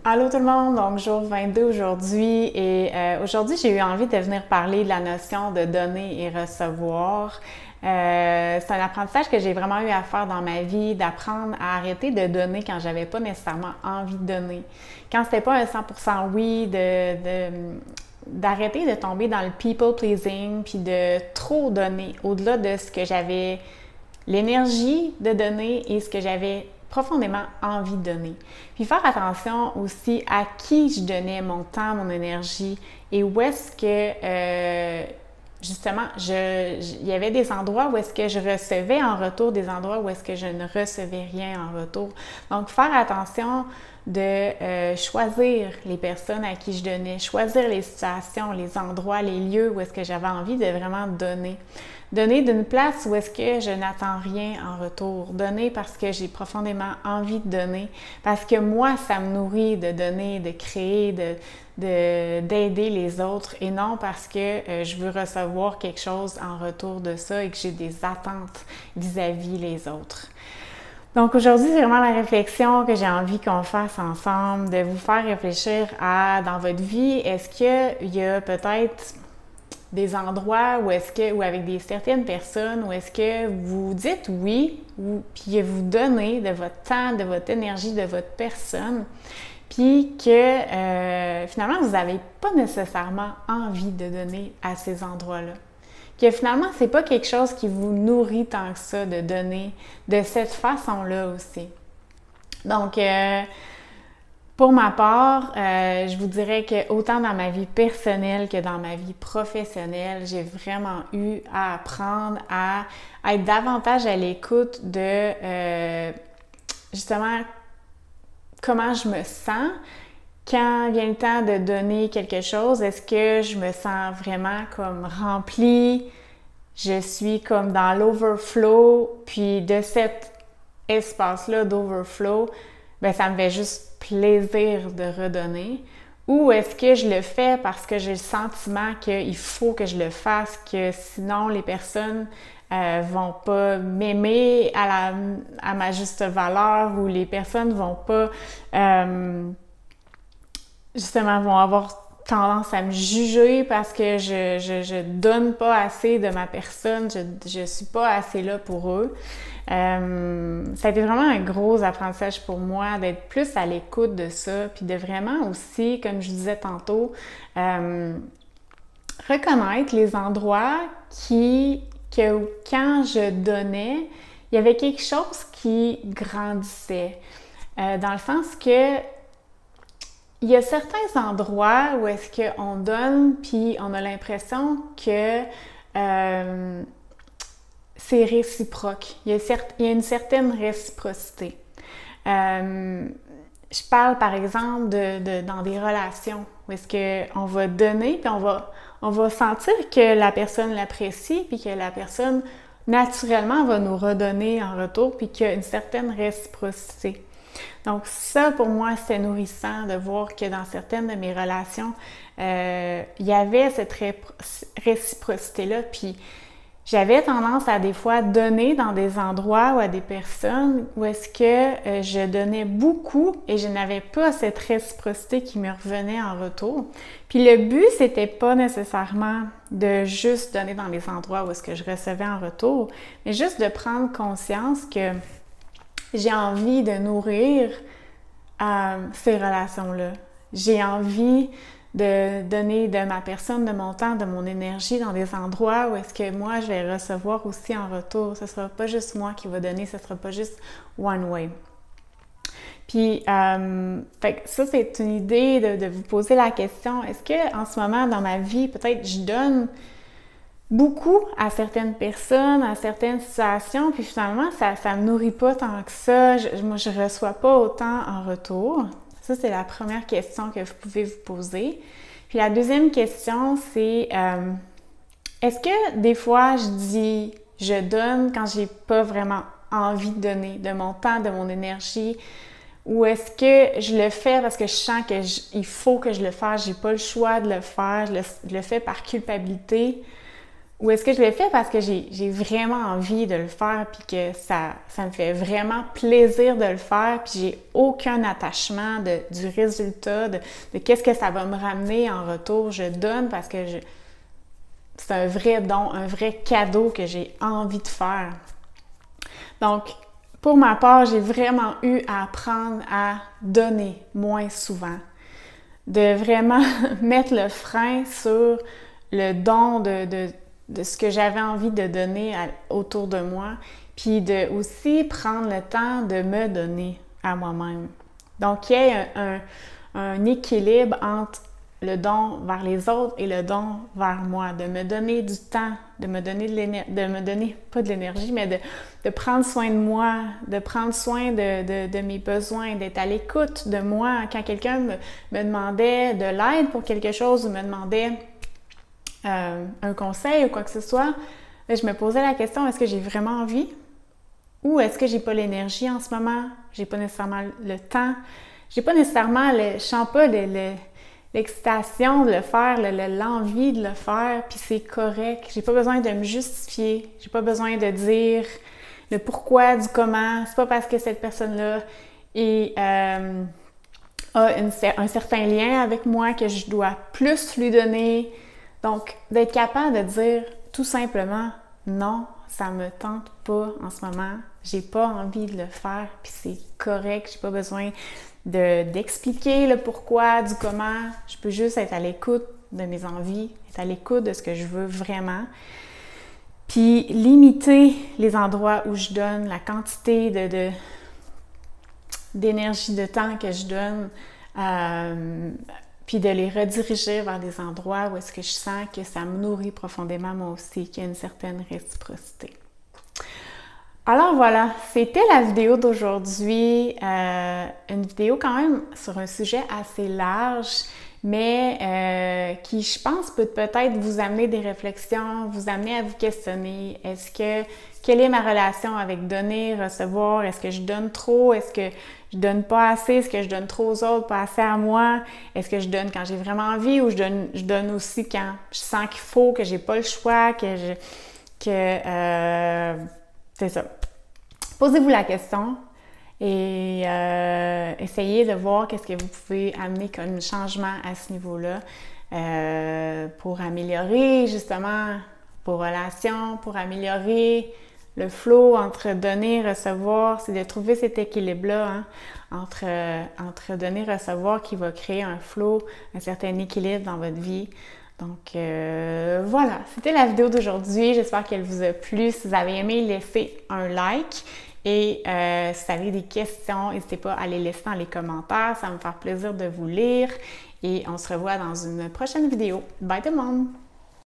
Allô tout le monde, donc jour 22 aujourd'hui et aujourd'hui j'ai eu envie de venir parler de la notion de donner et recevoir. C'est un apprentissage que j'ai vraiment eu à faire dans ma vie, d'apprendre à arrêter de donner quand j'avais pas nécessairement envie de donner. Quand c'était pas un 100% oui, d'arrêter de tomber dans le people pleasing puis de trop donner au-delà de ce que j'avais l'énergie de donner et ce que j'avais profondément envie de donner. Puis faire attention aussi à qui je donnais mon temps, mon énergie et où est-ce que justement, il y avait des endroits où est-ce que je recevais en retour, des endroits où est-ce que je ne recevais rien en retour. Donc, faire attention de choisir les personnes à qui je donnais, choisir les situations, les endroits, les lieux où est-ce que j'avais envie de vraiment donner. Donner d'une place où est-ce que je n'attends rien en retour. Donner parce que j'ai profondément envie de donner. Parce que moi, ça me nourrit de donner, de créer, d'aider les autres et non parce que je veux recevoir quelque chose en retour de ça et que j'ai des attentes vis-à-vis les autres. Donc aujourd'hui, c'est vraiment la réflexion que j'ai envie qu'on fasse ensemble, de vous faire réfléchir à, dans votre vie, est-ce qu'il y a peut-être des endroits où est-ce que, ou avec des certaines personnes, où est-ce que vous dites oui, puis vous donnez de votre temps, de votre énergie, de votre personne, puis que finalement, vous n'avez pas nécessairement envie de donner à ces endroits-là. Que finalement, c'est pas quelque chose qui vous nourrit tant que ça de donner de cette façon-là aussi. Donc, pour ma part, je vous dirais que autant dans ma vie personnelle que dans ma vie professionnelle, j'ai vraiment eu à apprendre à être davantage à l'écoute de justement comment je me sens quand vient le temps de donner quelque chose. Est-ce que je me sens vraiment comme remplie? Je suis comme dans l'overflow, puis de cet espace-là d'overflow, ben ça me fait juste plaisir de redonner. Ou est-ce que je le fais parce que j'ai le sentiment qu'il faut que je le fasse, que sinon les personnes vont pas m'aimer à ma juste valeur ou les personnes vont pas justement vont avoir tendance à me juger parce que je donne pas assez de ma personne, je suis pas assez là pour eux. Ça a été vraiment un gros apprentissage pour moi d'être plus à l'écoute de ça, puis de vraiment aussi, comme je disais tantôt, reconnaître les endroits que quand je donnais, il y avait quelque chose qui grandissait. Dans le sens que il y a certains endroits où est-ce qu'on donne, puis on a l'impression que c'est réciproque. Il y a une certaine réciprocité. Je parle par exemple dans des relations où est-ce qu'on va donner, puis on va sentir que la personne l'apprécie, puis que la personne naturellement va nous redonner en retour, puis qu'il y a une certaine réciprocité. Donc ça, pour moi, c'était nourrissant de voir que dans certaines de mes relations, il y avait cette réciprocité-là, puis j'avais tendance à des fois donner dans des endroits ou à des personnes où est-ce que je donnais beaucoup et je n'avais pas cette réciprocité qui me revenait en retour. Puis le but, c'était pas nécessairement de juste donner dans les endroits où est-ce que je recevais en retour, mais juste de prendre conscience que j'ai envie de nourrir ces relations-là. J'ai envie de donner de ma personne, de mon temps, de mon énergie dans des endroits où est-ce que moi, je vais recevoir aussi en retour. Ce ne sera pas juste moi qui va donner, ce ne sera pas juste one way. Puis, fait que ça, c'est une idée de vous poser la question, est-ce que en ce moment, dans ma vie, peut-être je donne beaucoup à certaines personnes, à certaines situations, puis finalement, ça me nourrit pas tant que ça. Moi, je reçois pas autant en retour. Ça, c'est la première question que vous pouvez vous poser. Puis la deuxième question, c'est est-ce que des fois, je dis je donne quand j'ai pas vraiment envie de donner de mon temps, de mon énergie, ou est-ce que je le fais parce que je sens qu'il faut que je le fasse, j'ai pas le choix de le faire, je le fais par culpabilité? ou est-ce que je le fais parce que j'ai vraiment envie de le faire, puis que ça me fait vraiment plaisir de le faire, puis j'ai aucun attachement du résultat, de qu'est-ce que ça va me ramener en retour. Je donne parce que c'est un vrai don, un vrai cadeau que j'ai envie de faire. Donc, pour ma part, j'ai vraiment eu à apprendre à donner moins souvent, de vraiment mettre le frein sur le don de ce que j'avais envie de donner autour de moi, puis de aussi prendre le temps de me donner à moi-même. Donc, il y a un équilibre entre le don vers les autres et le don vers moi, de me donner du temps, de me donner pas de l'énergie, mais de prendre soin de moi, de prendre soin de mes besoins, d'être à l'écoute de moi. Quand quelqu'un me demandait de l'aide pour quelque chose ou me demandait un conseil ou quoi que ce soit, je me posais la question, est-ce que j'ai vraiment envie? Ou est-ce que j'ai pas l'énergie en ce moment? J'ai pas nécessairement le temps? J'ai pas nécessairement, je sens pas l'excitation de le faire, l'envie de le faire, puis c'est correct. J'ai pas besoin de me justifier, j'ai pas besoin de dire le pourquoi, du comment. C'est pas parce que cette personne-là a un certain lien avec moi que je dois plus lui donner. Donc, d'être capable de dire tout simplement non, ça me tente pas en ce moment, j'ai pas envie de le faire, puis c'est correct, j'ai pas besoin d'expliquer le pourquoi, du comment. Je peux juste être à l'écoute de mes envies, être à l'écoute de ce que je veux vraiment. Puis limiter les endroits où je donne, la quantité d'énergie, de temps que je donne, puis de les rediriger vers des endroits où est-ce que je sens que ça me nourrit profondément moi aussi, qu'il y a une certaine réciprocité. Alors voilà, c'était la vidéo d'aujourd'hui, une vidéo quand même sur un sujet assez large, mais qui, je pense, peut peut-être vous amener des réflexions, vous amener à vous questionner. Quelle est ma relation avec donner, recevoir? Est-ce que je donne trop? Est-ce que je donne pas assez? Est-ce que je donne trop aux autres, pas assez à moi? Est-ce que je donne quand j'ai vraiment envie ou je donne aussi quand je sens qu'il faut, que j'ai pas le choix, c'est ça. Posez-vous la question et essayez de voir qu'est-ce que vous pouvez amener comme changement à ce niveau-là pour améliorer justement vos relations, pour améliorer le flow entre donner et recevoir. C'est de trouver cet équilibre-là entre donner et recevoir qui va créer un flow, un certain équilibre dans votre vie. Donc voilà, c'était la vidéo d'aujourd'hui. J'espère qu'elle vous a plu. Si vous avez aimé, laissez un like. Et si vous avez des questions, n'hésitez pas à les laisser dans les commentaires. Ça va me faire plaisir de vous lire. Et on se revoit dans une prochaine vidéo. Bye tout le monde!